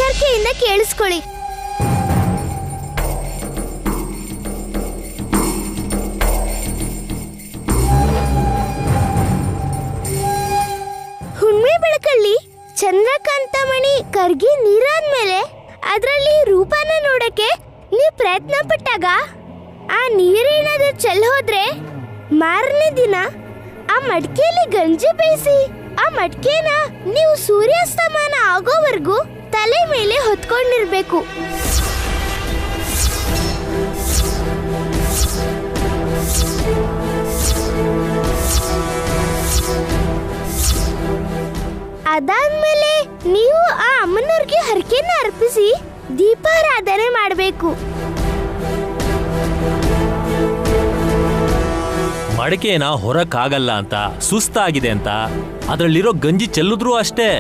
ಎಚ್ಚರಿಕೆಯಿಂದ ಕೇಳಿಸ್ಕೊಳ್ಳಿ. ಹುಣ್ಮೆ ಬೆಳಕಲ್ಲಿ ಚಂದ್ರಕಾಂತಮಣಿ ಕರ್ಗಿ ನೀರಾದ್ಮೇಲೆ ಅದರಲ್ಲಿ ರೂಪನ ನೋಡಕ್ಕೆ ನೀವು ಪ್ರಯತ್ನ ಪಟ್ಟಾಗ ಆ ನೀರೇನಾದ್ರೂ ಚೆಲ್ ಹೋದ್ರೆ ಮಾರನೇ ದಿನ ಆ ಮಡ್ಕೆಯಲ್ಲಿ ಗಂಜಿ ಬೇಯಿಸಿ ಆ ಮಡ್ಕೆನ ನೀವು ಸೂರ್ಯಾಸ್ತಮಾನ ಆಗೋವರೆಗೂ ತಲೆ ಮೇಲೆ ಹೊತ್ಕೊಂಡಿರ್ಬೇಕು. ಅದಾದ್ಮೇಲೆ ನೀವು ಆ ಅಮ್ಮನವ್ರಿಗೆ ಹರಕೆನ ಅರ್ಪಿಸಿ ದೀಪಾರಾಧನೆ ಮಾಡಬೇಕು. ಮಡಕೆನ ಹೊರಕ್ಕಾಗಲ್ಲ ಅಂತ, ಸುಸ್ತಾಗಿದೆ ಅಂತ ಅದರಲ್ಲಿರೋ ಗಂಜಿ ಚೆಲ್ಲಿದ್ರೂ ಅಷ್ಟೇ,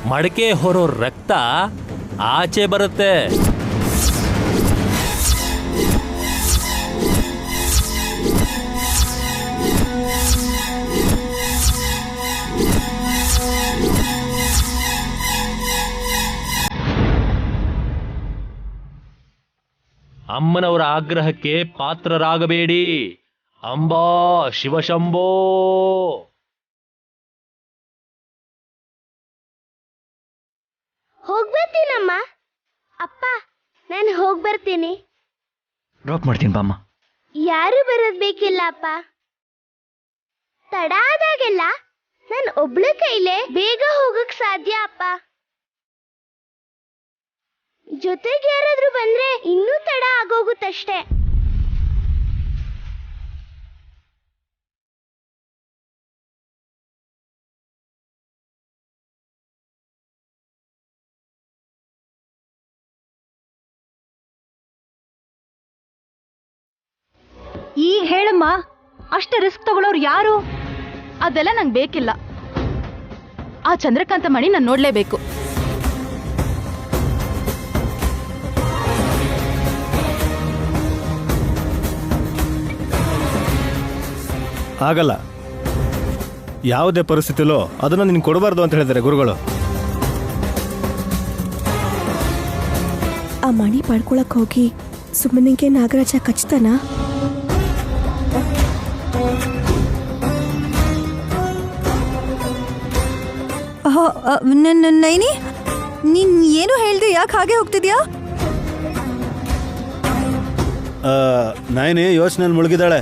ಮಡಕೆ ಹೊರೋ ರಕ್ತ ಆಚೆ ಬರುತ್ತೆ. ಅಮ್ಮನವರ ಆಗ್ರಹಕ್ಕೆ ಪಾತ್ರರಾಗಬೇಡಿ. ಅಂಬಾ ಶಿವಶಂಭೋ. ಹೋಗ್ಬರ್ತೀನಮ್ಮ. ಅಪ್ಪ, ನಾನು ಹೋಗ್ಬರ್ತೀನಿ. ಡ್ರಾಪ್ ಮಾಡ್ತೀನಿ ಬಾಮ್ಮ. ಯಾರು ಬರೋದ್ ಬೇಕಿಲ್ಲ ಅಪ್ಪ. ತಡ ಆದಾಗೆಲ್ಲ ನಾನು ಒಬ್ಳ ಕೈಲೇ ಬೇಗ ಹೋಗಕ್ ಸಾಧ್ಯ ಅಪ್ಪ. ಜೊತೆಗೆ ಯಾರಾದ್ರೂ ಬಂದ್ರೆ ಇನ್ನೂ ತಡ ಆಗೋಗುತ್ತಷ್ಟೇ. ಈಗ ಹೇಳಮ್ಮ, ಅಷ್ಟೇ ರಿಸ್ಕ್ ತಗೊಳ್ಳೋರು ಯಾರು? ಅದೆಲ್ಲ ನಂಗೆ ಬೇಕಿಲ್ಲ. ಆ ಚಂದ್ರಕಾಂತ ಮಣಿ ನಾನು ನೋಡ್ಲೇಬೇಕು. ಆಗಲ್ಲ. ಯಾವುದೇ ಪರಿಸ್ಥಿತಿಲೂ ಅದನ್ನು ನಿನ್ಗೆ ಕೊಡಬಾರ್ದು ಅಂತ ಹೇಳಿದ್ದಾರೆ ಗುರುಗಳು. ಆ ಮಣಿ ಪಡ್ಕೊಳಕ್ ಹೋಗಿ ಸುಮ್ಮನಿಗೆ ನಾಗರಾಜ ಕಚ್ತಾನ? ನೈನಿ, ನೀನ್ ಏನು ಹೇಳ್ದೆ? ಯಾಕೆ ಹಾಗೆ ಹೋಗ್ತಿದ್ಯಾ? ನೈನಿ ಯೋಚನೆ ಮುಳುಗಿದಾಳೆ.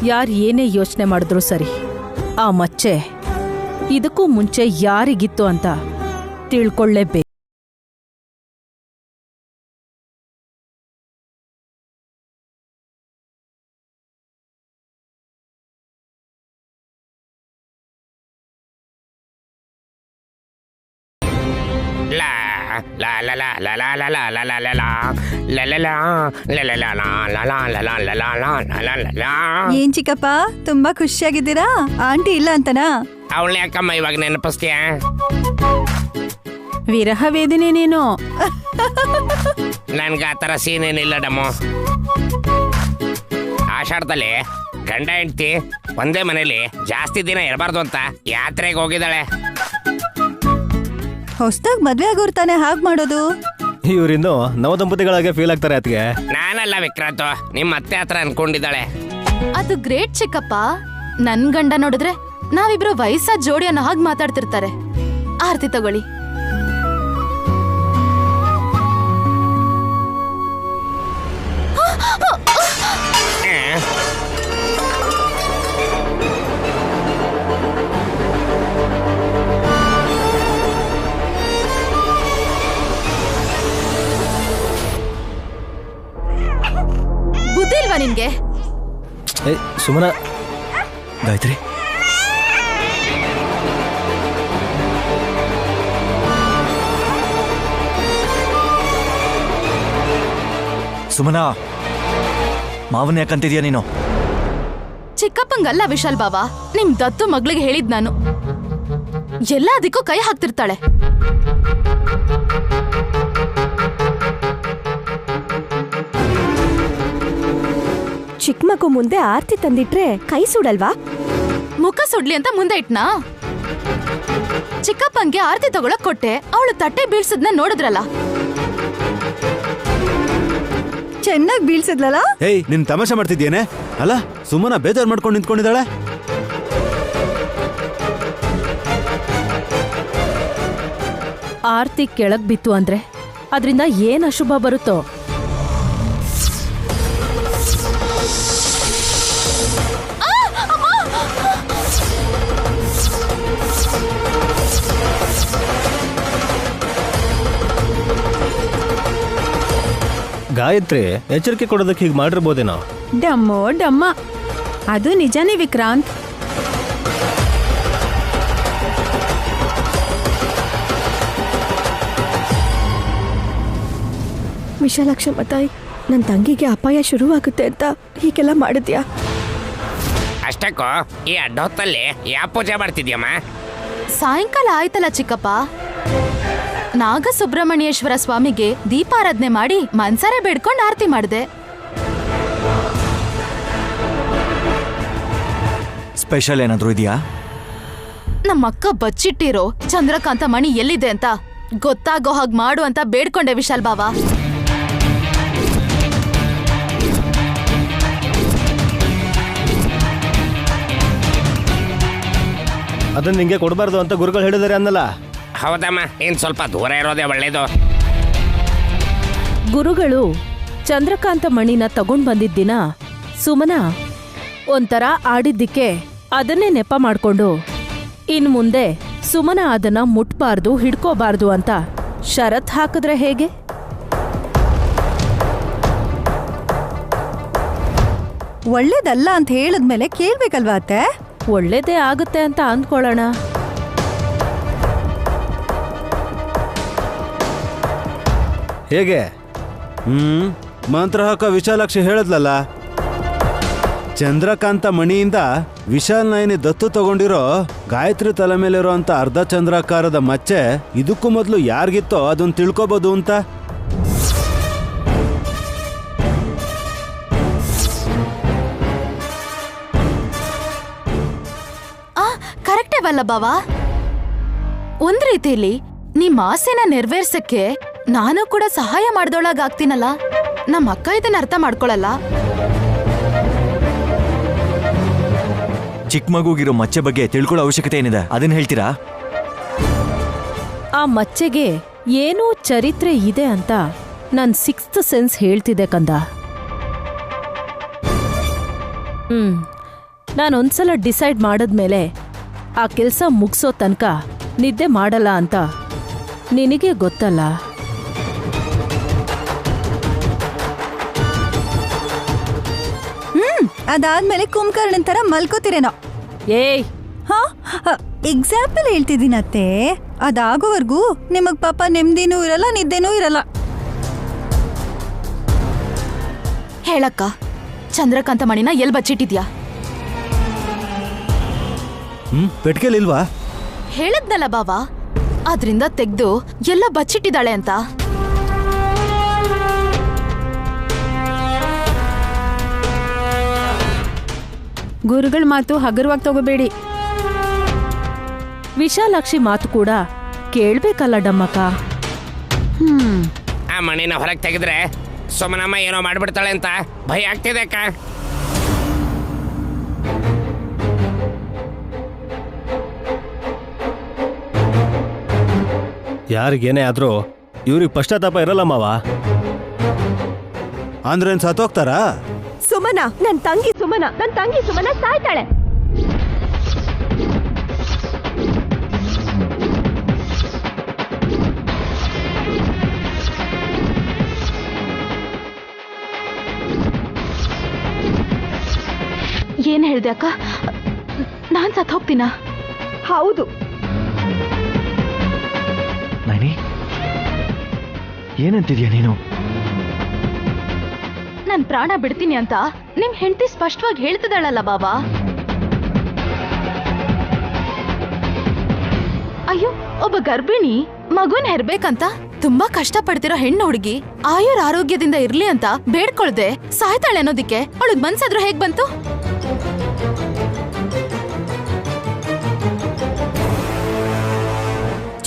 ಯಾರು ಏನೇ ಯೋಚನೆ ಮಾಡಿದ್ರು ಸರಿ, ಆ ಮಚ್ಚೆ ಇದಕ್ಕೂ ಮುಂಚೆ ಯಾರಿಗಿತ್ತು ಅಂತ ತಿಳ್ಕೊಳ್ಳೇಬೇಕು. ಏನ್ ಚಿಕ್ಕಪ್ಪ, ತುಂಬಾ ಖುಷಿಯಾಗಿದ್ದೀರಾ? ಆಂಟಿ ಇಲ್ಲ ಅಂತನಾ? ಅವಳು ಯಾಕಮ್ಮ ಇವಾಗ ನೆನಪಿಸ್ತೀಯ? ವಿರಹ ವೇದನೆ ನೀನು. ನನ್ಗೆ ಆ ಥರ ಸೀನ್ ಏನಿಲ್ಲ ಡಮ್ಮು. ಆಷಾಢದಲ್ಲಿ ಗಂಡ ಹೆಂಡ್ತಿ ಒಂದೇ ಮನೇಲಿ ಜಾಸ್ತಿ ದಿನ ಇರಬಾರ್ದು ಅಂತ ಯಾತ್ರೆಗೆ ಹೋಗಿದ್ದಾಳೆ. ಹೊಸ್ದಾಗ್ ಮದ್ವೆ ಆಗೋರ್ ತಾನೆ ಹಾಗ್ ಮಾಡೋದು. ಇವರಿನ್ನು ನವದಂಪತಿಗಳಾಗೆ ಫೀಲ್ ಆಗ್ತಾರೆ ಅದಕ್ಕೆ. ನಾನಲ್ಲ ವಿಕ್ರಾಂತ್, ನಿಮ್ಮ ಅತ್ತೆ ಹತ್ರ ಅನ್ಕೊಂಡಿದ್ದಾಳೆ. ಅದು ಗ್ರೇಟ್ ಚಿಕ್ಕಪ್ಪ. ನನ್ ಗಂಡ ನೋಡಿದ್ರೆ ನಾವಿಬ್ರು ವಯಸ್ಸಾದ ಜೋಡಿ ಅನ್ನೋ ಹಾಗೆ ಮಾತಾಡ್ತಿರ್ತಾರೆ. ಆರ್ತಿ ತಗೊಳ್ಳಿ. ಬುದ್ಧಿ ಇಲ್ವಾ ನಿನ್ಗೆ? ಸುಮನ, ಗಾಯತ್ರಿ, ಸುಮನಾ, ಮಾವನ್ ಯಾಕಂತಿದ್ಯಾ ನೀನು? ಚಿಕ್ಕಪ್ಪಂಗಲ್ಲ ವಿಶಾಲ್ ಬಾವ, ನಿಮ್ ದತ್ತು ಮಗಳಿಗೆ ಹೇಳಿದ್ ನಾನು. ಎಲ್ಲದಕ್ಕೂ ಕೈ ಹಾಕ್ತಿರ್ತಾಳೆ. ಚಿಕ್ಕ ಮಗು ಮುಂದೆ ಆರ್ತಿ ತಂದಿಟ್ರೆ ಕೈ ಸುಡಲ್ವಾ? ಮುಖ ಸುಡ್ಲಿ ಅಂತ ಮುಂದೆ ಇಟ್ನಾ? ಚಿಕ್ಕಪ್ಪಂಗೆ ಆರತಿ ತಗೊಳಕ್ ಕೊಟ್ಟೆ, ಅವಳು ತಟ್ಟೆ ಬೀಳ್ಸದ್ನ ನೋಡಿದ್ರಲ್ಲ. ಚೆನ್ನಾಗಿ ಬೀಳ್ಸಿದ್ಲಲ್ಲ. ಏಯ್, ನಿನ್ ತಮಾಷೆ ಮಾಡ್ತಿದ್ಯೇನೆ? ಅಲ್ಲ, ಸುಮ್ಮನ ಬೇಜಾರ್ ಮಾಡ್ಕೊಂಡು ನಿಂತ್ಕೊಂಡಿದ್ದಾಳೆ. ಆರ್ತಿ ಕೆಳಗ್ ಬಿತ್ತು ಅಂದ್ರೆ ಅದ್ರಿಂದ ಏನ್ ಅಶುಭ ಬರುತ್ತೋ? ಗಾಯತ್ರಿ ಎಚ್ಚರಿಕೆ ಕೊಡೋದಕ್ಕೆ ಹೀಗೆ ಮಾಡಿರ್ಬೋದೇನೋ. ಡಮ್ಮೋ ಡಮ್ಮ, ಅದು ನಿಜಾನೇ ವಿಕ್ರಾಂತ್. ವಿಶಾಲಾಕ್ಷಮ್ಮ ತಾಯಿ, ನನ್ನ ತಂಗಿಗೆ ಅಪಾಯ ಶುರುವಾಗುತ್ತೆ ಅಂತ ಹೀಗೆಲ್ಲ ಮಾಡಿದ್ಯಾ? ಅಷ್ಟಕ್ಕೂ ಈ ಅಡ್ಡ ಹೊತ್ತಲ್ಲಿ ಯಾವ ಪೂಜೆ ಮಾಡ್ತಿದ್ಯಮ್ಮ? ಸಾಯಂಕಾಲ ಆಯ್ತಲ್ಲ ಚಿಕ್ಕಪ್ಪ, ನಾಗ ಸುಬ್ರಹ್ಮಣ್ಯೇಶ್ವರ ಸ್ವಾಮಿಗೆ ದೀಪಾರಾಧನೆ ಮಾಡಿ ಮನ್ಸಾರೆ ಬೇಡ್ಕೊಂಡು ಆರತಿ ಮಾಡಿದೆ. ಸ್ಪೆಷಲ್ ಏನಾದರೂ ಇದೆಯಾ? ನಮ್ಮಕ್ಕ ಬಚ್ಚಿಟ್ಟಿರೋ ಚಂದ್ರಕಾಂತ ಮಣಿ ಎಲ್ಲಿದೆ ಅಂತ ಗೊತ್ತಾಗೋ ಹಾಗೆ ಮಾಡು ಅಂತ ಬೇಡ್ಕೊಂಡೆ ವಿಶಾಲ್ ಬಾವ. ಅದನ್ನ ನಿಂಗೆ ಕೊಡಬಾರ್ದು ಅಂತ ಗುರುಗಳು ಹೇಳಿದಾರೆ ಅನ್ನಲ್ಲ. ಹೌದಮ್ಮ, ಇನ್ ಸ್ವಲ್ಪ ದೂರ ಇರೋದೇ ಒಳ್ಳೇದು. ಗುರುಗಳು ಚಂದ್ರಕಾಂತ ಮಣಿನ ತಗೊಂಡ್ ಬಂದಿದ್ದ ದಿನ ಸುಮನ ಒಂಥರ ಆಡಿದ್ದಕ್ಕೆ ಅದನ್ನೇ ನೆಪ ಮಾಡ್ಕೊಂಡು ಇನ್ ಮುಂದೆ ಸುಮನ ಅದನ್ನ ಮುಟ್ಬಾರ್ದು, ಹಿಡ್ಕೋಬಾರ್ದು ಅಂತ ಷರತ್ ಹಾಕಿದ್ರೆ ಹೇಗೆ? ಒಳ್ಳೇದಲ್ಲ ಅಂತ ಹೇಳಿದ್ಮೇಲೆ ಕೇಳ್ಬೇಕಲ್ವಾ ಅತ್ತೆ? ಒಳ್ಳೇದೇ ಆಗುತ್ತೆ ಅಂತ ಅಂದ್ಕೊಳ್ಳೋಣ. ಹೇಗೆ? ಮಂತ್ರ ಹಾಕ ವಿಶಾಲಾಕ್ಷಿ ಹೇಳದ್ಲಲ್ಲ, ಚಂದ್ರಕಾಂತ ಮಣಿಯಿಂದ ವಿಶಾಲ್ ನಯನಿ ದತ್ತು ತಗೊಂಡಿರೋ ಗಾಯತ್ರಿ ತಲೆ ಮೇಲಿರೋ ಅಂತ ಅರ್ಧ ಚಂದ್ರಾಕಾರದ ಮಚ್ಚೆ ಇದಕ್ಕೂ ಮೊದಲು ಯಾರಿಗಿತ್ತೋ ಅದನ್ನ ತಿಳ್ಕೊಬೋದು ಅಂತ. ಕರೆಕ್ಟೇವಲ್ಲ ಬಾವ? ಒಂದ್ ರೀತಿಲಿ ನಿಮ್ ಆಸೆನ ನೆರವೇರ್ಸಕ್ಕೆ ನಾನು ಕೂಡ ಸಹಾಯ ಮಾಡ್ದೊಳಗಾಗ್ತೀನಲ್ಲ. ನಮ್ಮ ಅಕ್ಕ ಇದನ್ನ ಅರ್ಥ ಮಾಡ್ಕೊಳಲ್ಲ. ಚಿಕ್ಕ ಮಗುಗಿರೋ ಮಚ್ಚೆ ಬಗ್ಗೆ ತಿಳ್ಕೊಳ್ಳೋ ಅವಶ್ಯಕತೆ ಏನಿದೆ, ಅದನ್ನ ಹೇಳ್ತೀರಾ? ಆ ಮಚ್ಚೆಗೆ ಏನೋ ಚರಿತ್ರೆ ಇದೆ ಅಂತ ನನ್ 6th ಸೆನ್ಸ್ ಹೇಳ್ತಿದೆ ಕಂದ. ನಾನೊಂದ್ಸಲ ಡಿಸೈಡ್ ಮಾಡಿದ್ಮೇಲೆ ಆ ಕೆಲಸ ಮುಗಿಸೋ ತನಕ ನಿದ್ದೆ ಮಾಡಲ್ಲ ಅಂತ ನಿನಗೆ ಗೊತ್ತಲ್ಲ. ಅದಾದ್ಮೇಲೆ ಕುಂಭಕರ್ಣನ್ ತರ ಮಲ್ಕೋತಿರೇನೋ. ಏಯ್, ಹಾ, ಎಕ್ಸಾಂಪಲ್ ಹೇಳ್ತಿದ್ದೀನತ್ತೆ. ಅದಾಗೋವರೆಗೂ ನಿಮಗ್ ಪಾಪ ನೆಮ್ಮದಿನೂ ಇರಲ್ಲ, ನಿದ್ದೆನೂ ಇರಲ್ಲ. ಹೇಳಕ್ಕ, ಚಂದ್ರಕಾಂತ ಮಣಿನ ಎಲ್ ಬಚ್ಚಿಟ್ಟಿದ್ಯಾ? ಪೆಟ್ಕೆಲಿಲ್ವಾ? ಹೇಳದ್ನಲ್ಲ ಬಾವ, ಅದ್ರಿಂದ ತೆಗ್ದು ಎಲ್ಲ ಬಚ್ಚಿಟ್ಟಿದ್ದಾಳೆ ಅಂತ. ಗುರುಗಳ ಮಾತು ಹಗುರವಾಗಿ ತಗೋಬೇಡಿ. ವಿಶಾಲಾಕ್ಷಿ ಮಾತು ಕೂಡ ಕೇಳ್ಬೇಕಲ್ಲ ಡಮ್ಮಕ್ಕ. ಆ ಮಣಿನ ಹೊರಗೆ ತೆಗೆದ್ರೆ ಸುಮನಮ್ಮ ಏನೋ ಮಾಡ್ಬಿಡ್ತಾಳೆ ಅಂತ ಭಯ ಆಗ್ತಿದೆ ಅಕ್ಕ. ಯಾರಿಗೇನೇ ಆದ್ರೂ ಇವ್ರಿಗೆ ಪಶ್ಚಾತ್ತಾಪ ಇರಲ್ಲ ಮಾವ. ಅಂದ್ರೇನ್ ಸತ್ತೋಗ್ತಾರಾ? ಸುಮನ, ನನ್ನ ತಂಗಿ ಸುಮನ ಸಾಯ್ತಾಳೆ. ಏನ್ ಹೇಳ್ದೆ ಅಕ್ಕ? ನಾನ್ ಸತ್ ಹೋಗ್ತೀನ? ಹೌದು. ನೈನಿ, ಏನಂತಿದ್ಯಾ ನೀನು? ನನ್ ಪ್ರಾಣ ಬಿಡ್ತೀನಿ ಅಂತ ನಿಮ್ ಹೆಂಡತಿ ಸ್ಪಷ್ಟವಾಗಿ ಹೇಳ್ತಿದ್ದಾಳಲ್ಲ ಬಾಬಾ. ಅಯ್ಯೋ, ಒಬ್ಬ ಗರ್ಭಿಣಿ ಮಗುನ್ ಹೆರ್ಬೇಕಂತ ತುಂಬಾ ಕಷ್ಟ ಪಡ್ತಿರೋ ಹೆಣ್ಣು ಹುಡುಗಿ ಆಯುರ್ ಆರೋಗ್ಯದಿಂದ ಇರ್ಲಿ ಅಂತ ಬೇಡ್ಕೊಳ್ದೆ ಸಾಯ್ತಾಳೆ ಅನ್ನೋದಿಕ್ಕೆ ಅವಳಿಗೆ ಮನ್ಸಾದ್ರೂ ಹೇಗ್ ಬಂತು?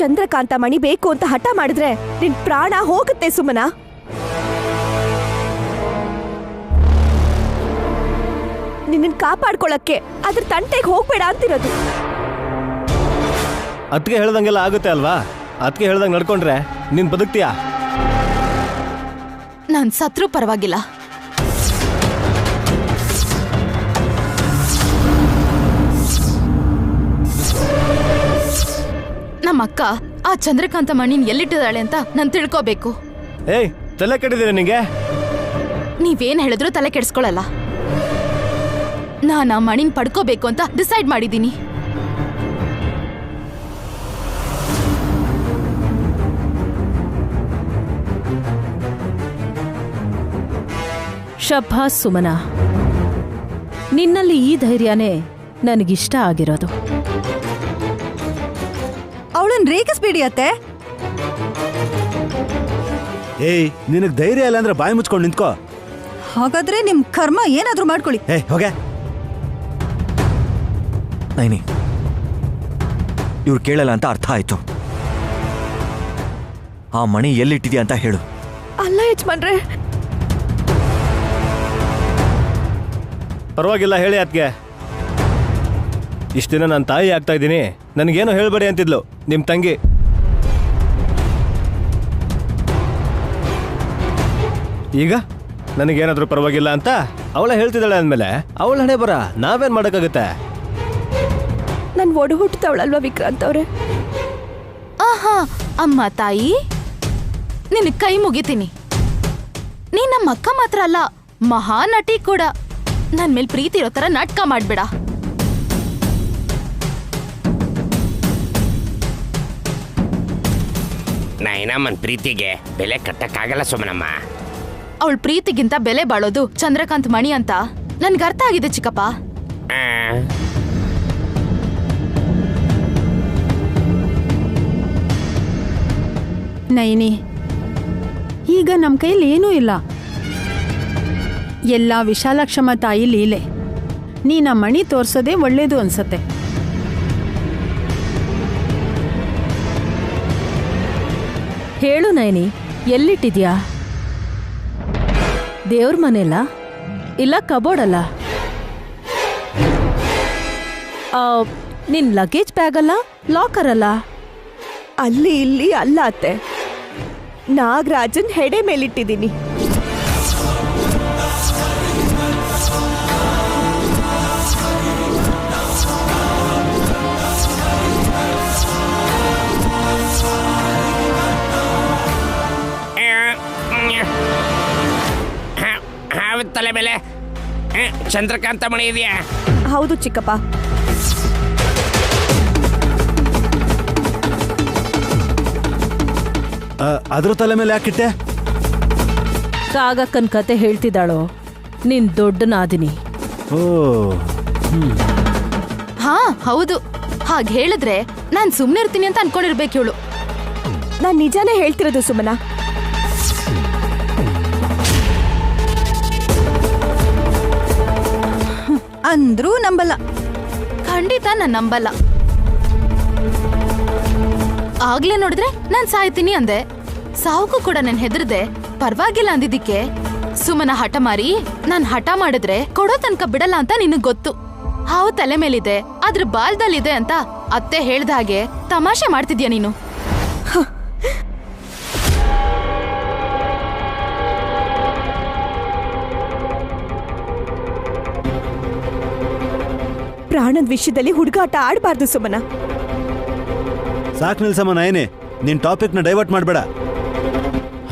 ಚಂದ್ರಕಾಂತ ಮಣಿ ಬೇಕು ಅಂತ ಹಠ ಮಾಡಿದ್ರೆ ನಿನ್ ಪ್ರಾಣ ಹೋಗುತ್ತೆ ಸುಮನ. ನಿನ್ನ ಕಾಪಾಡ್ಕೊಳಕ್ಕೆ ಅದ್ರ ತಂಟೆಗೆ ಹೋಗ್ಬೇಡ ಅಂತಿರೋದು. ಅದಕ್ಕೆ ಹೇಳ್ದಂಗೆಲ್ಲ ಆಗುತ್ತೆ ಅಲ್ವಾ? ಅದಕ್ಕೆ ಹೇಳ್ದಂಗೆ ನಡ್ಕೊಂಡ್ರೆ ನೀನ್ ಬದುಕ್ತೀಯಾ? ನಾನ್ ಸತ್ರು ಪರವಾಗಿಲ್ಲ. ನಮ್ಮಕ್ಕ ಆ ಚಂದ್ರಕಾಂತ ಮಣಿನ್ ಎಲ್ಲಿಟ್ಟಿದ್ದಾಳೆ ಅಂತ ನಾನ್ ತಿಳ್ಕೋಬೇಕು. ಏಯ್, ತಲೆ ಕೆಟ್ಟಿದ್ದೀರ ನಿಂಗೆ? ನೀವೇನ್ ಹೇಳಿದ್ರು ತಲೆ ಕೆಡ್ಸ್ಕೊಳಲ್ಲ. ನಾನ್ ಆ ಮಣಿನ್ ಪಡ್ಕೋಬೇಕು ಅಂತ ಡಿಸೈಡ್ ಮಾಡಿದೀನಿ. ಶಭಾಸ್ ಸುಮನ, ನಿನ್ನಲ್ಲಿ ಈ ಧೈರ್ಯನೇ ನನಗಿಷ್ಟ ಆಗಿರೋದು. ಅವಳನ್ ರೇಗಿಸ್ಬೇಡಿ ಅತ್ತೆ. ಏಯ್, ನಿನಗ್ ಧೈರ್ಯ ಇಲ್ಲ ಅಂದ್ರೆ ಬಾಯಿ ಮುಚ್ಕೊಂಡು ನಿಂತ್ಕೋ. ಹಾಗಾದ್ರೆ ನಿಮ್ ಕರ್ಮ ಏನಾದ್ರೂ ಮಾಡ್ಕೊಳ್ಳಿ. ಏಯ್, ಹೋಗೆ. ನೈನಿ, ಇವ್ರು ಕೇಳಲ್ಲ ಅಂತ ಅರ್ಥ ಆಯ್ತು. ಆ ಮಣಿ ಎಲ್ಲಿಟ್ಟಿದ್ಯಾ ಅಂತ ಹೇಳು. ಅಲ್ಲ ಯಜಮಾನ್ರೆ, ಪರವಾಗಿಲ್ಲ, ಹೇಳಿ ಅದಕ್ಕೆ. ಇಷ್ಟು ದಿನ ನಾನು ತಾಯಿ ಆಗ್ತಾ ಇದ್ದೀನಿ, ನನಗೇನು ಹೇಳ್ಬೇಡಿ ಅಂತಿದ್ಲು ನಿಮ್ಮ ತಂಗಿ. ಈಗ ನನಗೇನಾದ್ರೂ ಪರವಾಗಿಲ್ಲ ಅಂತ ಅವಳ ಹೇಳ್ತಿದ್ದಾಳೆ ಅಂದಮೇಲೆ ಅವಳ ಹಣೆ ಬರ ನಾವೇನ್ ಮಾಡೋಕ್ಕಾಗುತ್ತೆ? ನನ್ ಒಡ ಹುಟ್ಟದವಳಲ್ವಾ ವಿಕ್ರಾಂತ್ ಅವ್ರೆ? ಆಹಾ, ಅಮ್ಮ ತಾಯಿ, ನಿನ್ ಕೈ ಮುಗಿತೀನಿ. ನೀ ನಮ್ಮ ಅಕ್ಕ ಮಾತ್ರ ಅಲ್ಲ, ಮಹಾ ನಟಿ ಕೂಡ. ನನ್ ಮೇಲ್ ಪ್ರೀತಿ ಇರೋ ತರ ನಾಟಕ ಮಾಡ್ಬೇಡ. ನೈನಮ್ಮನ್ ಪ್ರೀತಿಗೆ ಬೆಲೆ ಕಟ್ಟಕ್ಕಾಗಲ್ಲ ಸುಮನಮ್ಮ. ಅವಳ ಪ್ರೀತಿಗಿಂತ ಬೆಲೆ ಬಾಳೋದು ಚಂದ್ರಕಾಂತ್ ಮಣಿ ಅಂತ ನನ್ಗೆ ಅರ್ಥ ಆಗಿದೆ ಚಿಕ್ಕಪ್ಪ. ನೈನಿ, ಈಗ ನಮ್ಮ ಕೈಲಿ ಏನೂ ಇಲ್ಲ. ಎಲ್ಲ ವಿಶಾಲಾಕ್ಷಮ್ಮ ತಾಯಿ ಲೀಲೆ. ನೀನ ಮಣಿ ತೋರ್ಸೋದೇ ಒಳ್ಳೇದು ಅನ್ಸತ್ತೆ. ಹೇಳು ನೈನಿ, ಎಲ್ಲಿಟ್ಟಿದ್ಯಾ? ದೇವ್ರ ಮನೆಯಲ್ಲ, ಇಲ್ಲ ಕಬೋರ್ಡ್ ಅಲ್ಲ? ನಿನ್ ಲಗೇಜ್ ಬ್ಯಾಗ್ ಅಲ್ಲ, ಲಾಕರ್ ಅಲ್ಲ? ಅಲ್ಲಿ ಇಲ್ಲಿ ಅಲ್ಲ ಅತ್ತೆ, ನಾಗರಾಜನ್ ಹೆಡೆ ಮೇಲಿಟ್ಟಿದ್ದೀನಿ. ತಲೆ ಮೇಲೆ ಚಂದ್ರಕಾಂತ ಮಣಿ ಇದೆಯಾ? ಹೌದು ಚಿಕ್ಕಪ್ಪ. ಅದ್ರ ತಲೆ ಮೇಲೆ ಯಾಕಿಟ್ಟೆ? ಕಾಗಕ್ಕನ್ ಕತೆ ಹೇಳ್ತಿದ್ದಾಳೋ ನಿನ್ ದೊಡ್ಡ ನಾದಿನಿ. ಓ, ಹಾ ಹೌದು. ಹಾಗೆ ಹೇಳಿದ್ರೆ ನಾನ್ ಸುಮ್ನೆ ಇರ್ತೀನಿ ಅಂತ ಅನ್ಕೊಂಡಿರ್ಬೇಕು ಇವಳು. ನಾನ್ ನಿಜಾನೇ ಹೇಳ್ತಿರೋದು ಸುಮನ. ಅಂದ್ರೂ ನಂಬಲ್ಲ. ಖಂಡಿತ ನಾನ್ ನಂಬಲ್ಲ. ಆಗ್ಲೇ ನೋಡಿದ್ರೆ ನಾನ್ ಸಾಯ್ತೀನಿ ಅಂದೆ. ಸಾವುಗೂ ಕೂಡ ನನ್ ಹೆದರ್ದೆ. ಪರವಾಗಿಲ್ಲ ಅಂದಿದ್ದಕ್ಕೆ ಸುಮನ ಹಠ ಮಾರಿ ನಾನ್ ಹಠ ಮಾಡಿದ್ರೆ ಕೊಡೋ ತನಕ ಬಿಡಲ್ಲ ಅಂತ ನಿನಗ್ ಗೊತ್ತು. ಹಾವು ತಲೆ ಮೇಲಿದೆ, ಅದ್ರ ಬಾಲ್ದಲ್ಲಿದೆ ಅಂತ ಅತ್ತೆ ಹೇಳ್ದ ಹಾಗೆ ತಮಾಷೆ ಮಾಡ್ತಿದ್ಯಾ ನೀನು. ಪ್ರಾಣದ ವಿಷಯದಲ್ಲಿ ಹುಡುಗಾಟ ಆಡಬಾರ್ದು ಸುಮನ. ಸಾಕ್ ನಿಲ್ಸಮ್ಮ ನಯನಿ, ನಿನ್ ಟಾಪಿಕ್ನ ಡೈವರ್ಟ್ ಮಾಡಬೇಡ.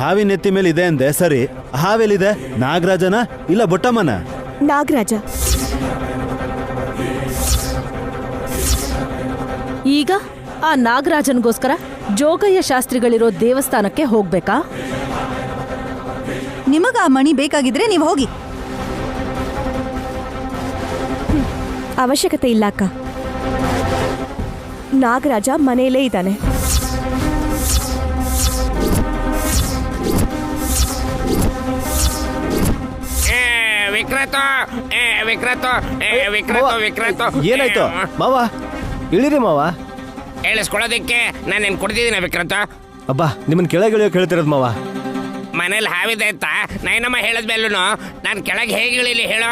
ಹಾವಿನ ನೆತ್ತಿ ಮೇಲೆ ಇದೆ ಅಂದೆ, ಸರಿ. ಹಾವೆಲ್ಲಿದೆ? ನಾಗರಾಜನ ಇಲ್ಲ ಬೊಟ್ಟಮ್ಮನ? ನಾಗರಾಜ. ಈಗ ಆ ನಾಗರಾಜನ್ಗೋಸ್ಕರ ಜೋಗಯ್ಯ ಶಾಸ್ತ್ರಿಗಳಿರೋ ದೇವಸ್ಥಾನಕ್ಕೆ ಹೋಗ್ಬೇಕಾ? ನಿಮಗ ಆ ಮಣಿ ಬೇಕಾಗಿದ್ರೆ ನೀವು ಹೋಗಿ. ಅವಶ್ಯಕತೆ ಇಲ್ಲ ಅಕ್ಕ. ನಾಗರಾಜ ಮನೆಯಲ್ಲೇ ಇದ್ದಾನೆ. ಏನಾಯ್ತು ಮಾವ? ಇಳಿರಿ ಮಾವ. ಹೇಳಿಸ್ಕೊಳ್ಳೋದಿಕ್ಕೆ ನಾನೇನು ಕೊಡ್ತಿದ್ದೀನಿ ವಿಕ್ರಂತ. ಅಬ್ಬಾ ನಿಮ್ಮನ್ನ ಕೆಳಗಿಳಿಯೋ ಕೇಳ್ತಿರೋದು ಮಾವ. ಮನೇಲಿ ಹಾವಿದೆ ಅಂತ ನೈನಮ್ಮ ಹೇಳಿದ್ಮೇಲೂ ನಾನು ಕೆಳಗೆ ಹೇಗೆ ಇಳಿಲಿ ಹೇಳೋ?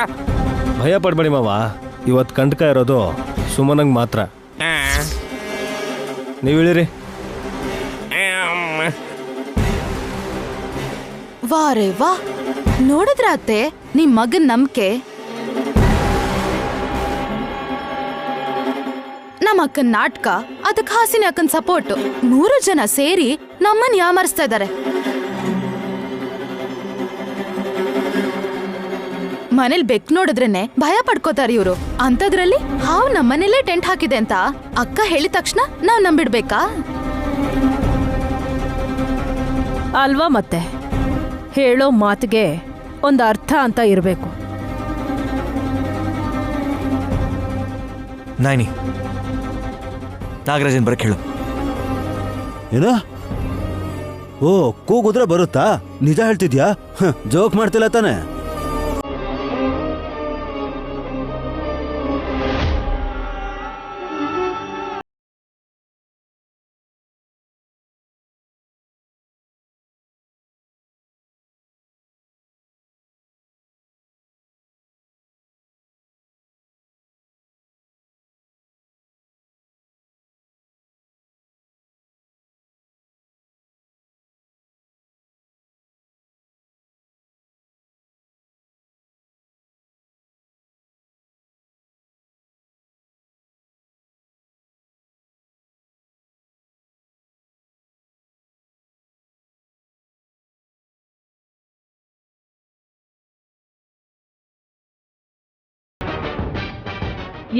ಭಯ ಪಡ್ಬೇಡಿ ಮಾವ, ಇವತ್ತು ಕಂಟಕ ಇರೋದು ಸುಮನಂಗೆ ಮಾತ್ರ. ನೀವು ಇಳಿರಿ. ವಾರೇ ವಾ, ನೋಡಿದ್ರ ಅತ್ತೆ ನಿಮ್ ಮಗನ್ ನಂಬಿಕೆ. ನಮ್ಮ ಅಕ್ಕನ್ ನಾಟಕ, ಅದಕ್ಕೆ ಹಾಸಿನಿ ಅಕ್ಕನ್ ಸಪೋರ್ಟ್, 3 ಜನ ಸೇರಿ ನಮ್ಮನ್ ಯಾಮರ್ಸ್ತಾ ಇದಾರೆ. ಮನೇಲಿ ಬೆಕ್ ನೋಡಿದ್ರೇನೆ ಭಯ ಪಡ್ಕೋತಾರ ಇವ್ರು. ಅಂತದ್ರಲ್ಲಿ ಹಾವು ನಮ್ಮನೇಲೇ ಟೆಂಟ್ ಹಾಕಿದೆ ಅಂತ ಅಕ್ಕ ಹೇಳಿದ ತಕ್ಷಣ ನಾವ್ ನಂಬಿಡ್ಬೇಕಾ? ಅಲ್ವಾ ಮತ್ತೆ, ಹೇಳೋ ಮಾತಿಗೆ ಒಂದು ಅರ್ಥ ಅಂತ ಇರಬೇಕು. ನಾಯ್ನಿ, ನಾಗರಾಜನ್ ಬರಕ್ ಹೇಳು. ಏನ? ಓ, ಕೂಗುದ್ರೆ ಬರುತ್ತಾ? ನಿಜ ಹೇಳ್ತಿದ್ಯಾ? ಜೋಕ್ ಮಾಡ್ತಿಲ್ಲ ತಾನೆ?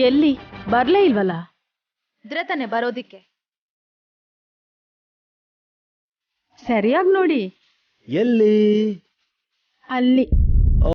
ಎಲ್ಲಿ ಬರ್ಲೇ ಇಲ್ವಲ್ಲ? ಇದ್ರೆ ತಾನೆ ಬರೋದಿಕ್ಕೆ. ಸರಿಯಾಗಿ ನೋಡಿ. ಎಲ್ಲಿ? ಅಲ್ಲಿ. ಓ,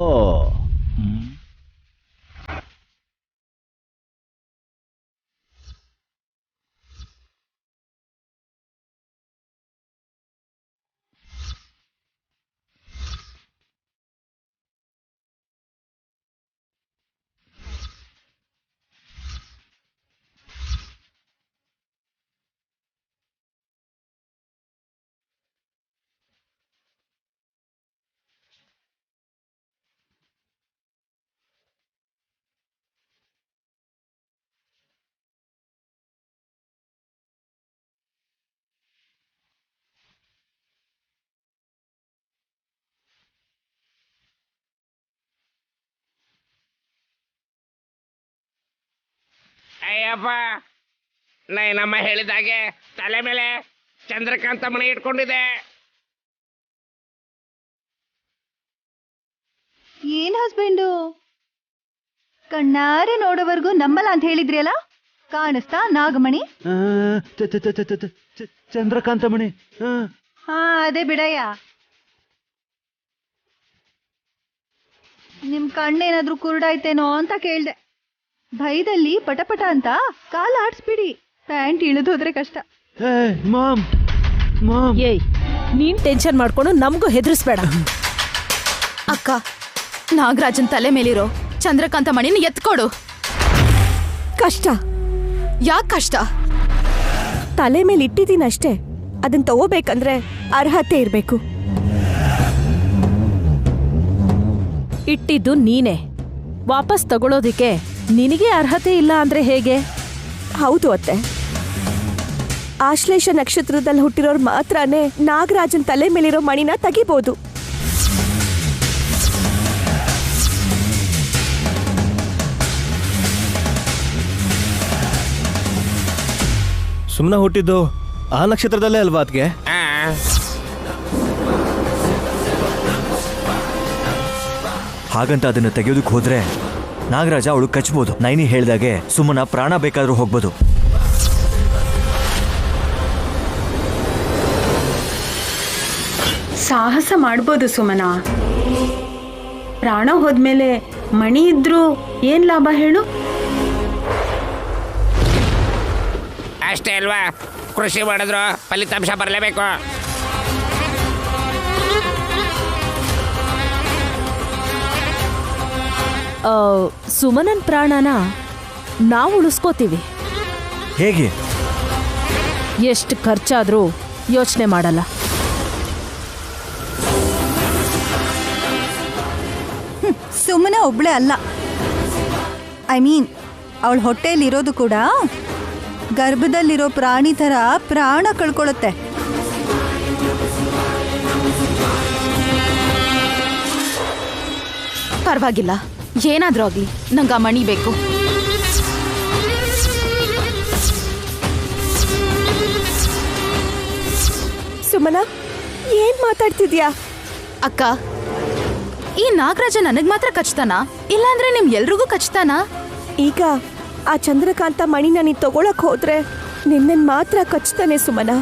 ಅಯ್ಯಪ್ಪ, ನೈನಮ್ಮ ಹೇಳಿದಾಗೆ ತಲೆ ಮೇಲೆ ಚಂದ್ರಕಾಂತ ಮಣಿ ಇಟ್ಕೊಂಡಿದೆ. ಏನ್ ಹಸ್ಬೆಂಡು, ಕಣ್ಣಾರೆ ನೋಡೋವರೆಗೂ ನಂಬಲ್ಲ ಅಂತ ಹೇಳಿದ್ರಿ ಅಲ್ಲ? ಕಾಣಿಸ್ತಾ ನಾಗಮಣಿ? ಚಂದ್ರಕಾಂತಮಣಿ. ಹಾ, ಅದೇ ಬಿಡಯ್ಯ. ನಿಮ್ ಕಣ್ಣೇನಾದ್ರೂ ಕುರುಡಾಯ್ತೇನೋ ಅಂತ ಕೇಳ್ದೆ. ಭಯದಲ್ಲಿ ಪಟಪಟ ಅಂತ ಕಾಲ ಆಡ್ಸ್ಬಿಡಿ, ಪ್ಯಾಂಟ್ ಇಳಿದೋದ್ರೆ ಕಷ್ಟ. ಏಯ್, ನೀನ್ ಟೆನ್ಷನ್ ಮಾಡ್ಕೊಂಡು ನಮಗೂ ಹೆದರ್ಸ್ಬೇಡ. ಅಕ್ಕ, ನಾಗರಾಜನ್ ತಲೆ ಮೇಲಿರೋ ಚಂದ್ರಕಾಂತ ಮಣಿನ ಎತ್ಕೊಡು. ಕಷ್ಟ. ಯಾಕೆ ಕಷ್ಟ? ತಲೆ ಮೇಲೆ ಇಟ್ಟಿದ್ದೀನಷ್ಟೇ, ಅದನ್ನ ತಗೋಬೇಕಂದ್ರೆ ಅರ್ಹತೆ ಇರಬೇಕು. ಇಟ್ಟಿದ್ದು ನೀನೇ, ವಾಪಸ್ ತಗೊಳ್ಳೋದಿಕ್ಕೆ ನಿನಗೆ ಅರ್ಹತೆ ಇಲ್ಲ ಅಂದ್ರೆ ಹೇಗೆ? ಹೌದು ಅತ್ತೆ, ಆಶ್ಲೇಷ ನಕ್ಷತ್ರದಲ್ಲಿ ಹುಟ್ಟಿರೋರು ಮಾತ್ರನೇ ನಾಗರಾಜನ್ ತಲೆ ಮೇಲಿರೋ ಮಣಿನ ತೆಗಿಬೋದು. ಸುಮ್ಮನೆ ಹುಟ್ಟಿದ್ದು ಆ ನಕ್ಷತ್ರದಲ್ಲೇ ಅಲ್ವಾ ಅದ್ಗೆ? ಹಾಗಂತ ಅದನ್ನು ತೆಗೆಯೋದಕ್ಕೆ ಹೋದ್ರೆ ನಾಗರಾಜ ಅವಳು ಕಚ್ಬೋದು. ನೈನಿ ಹೇಳ್ದಾಗೆ ಸುಮ್ಮನ ಪ್ರಾಣ ಬೇಕಾದ್ರೂ ಹೋಗ್ಬೋದು. ಸಾಹಸ ಮಾಡ್ಬೋದು ಸುಮನ. ಪ್ರಾಣ ಹೋದ್ಮೇಲೆ ಮಣಿ ಇದ್ರೂ ಏನ್ ಲಾಭ ಹೇಳು? ಅಷ್ಟೇ ಅಲ್ವಾ, ಕೃಷಿ ಮಾಡಿದ್ರು ಫಲಿತಾಂಶ ಬರಲೇಬೇಕು. ಸುಮನನ್ ಪ್ರಾಣನ ನಾವು ಉಳಿಸ್ಕೋತೀವಿ. ಹೇಗೆ? ಎಷ್ಟು ಖರ್ಚಾದ್ರೂ ಯೋಚನೆ ಮಾಡಲ್ಲ. ಸುಮ್ಮನೆ ಒಬ್ಳೆ ಅಲ್ಲ, ಐ ಮೀನ್ ಅವಳ ಹೊಟ್ಟೆಯಲ್ಲಿರೋದು ಕೂಡ ಗರ್ಭದಲ್ಲಿರೋ ಪ್ರಾಣಿ ಥರ ಪ್ರಾಣ ಕಳ್ಕೊಳ್ಳುತ್ತೆ. ಪರವಾಗಿಲ್ಲ, ಏನಾದ್ರೂ ಆಗ್ಲಿ ನಂಗೆ ಆ ಮಣಿ ಬೇಕು. ಸುಮನಾ, ಏನ್ ಮಾತಾಡ್ತಿದ್ಯಾ? ಅಕ್ಕ, ಈ ನಾಗರಾಜ ನನಗ್ ಮಾತ್ರ ಕಚ್ತಾನ, ಇಲ್ಲಾಂದ್ರೆ ನಿಮ್ ಎಲ್ರಿಗೂ ಕಚ್ತಾನ? ಈಗ ಆ ಚಂದ್ರಕಾಂತ ಮಣಿನ ನೀನ್ ತಗೊಳಕ್ ಹೋದ್ರೆ ನಿನ್ನನ್ ಮಾತ್ರ ಕಚ್ತಾನೆ ಸುಮನಾ.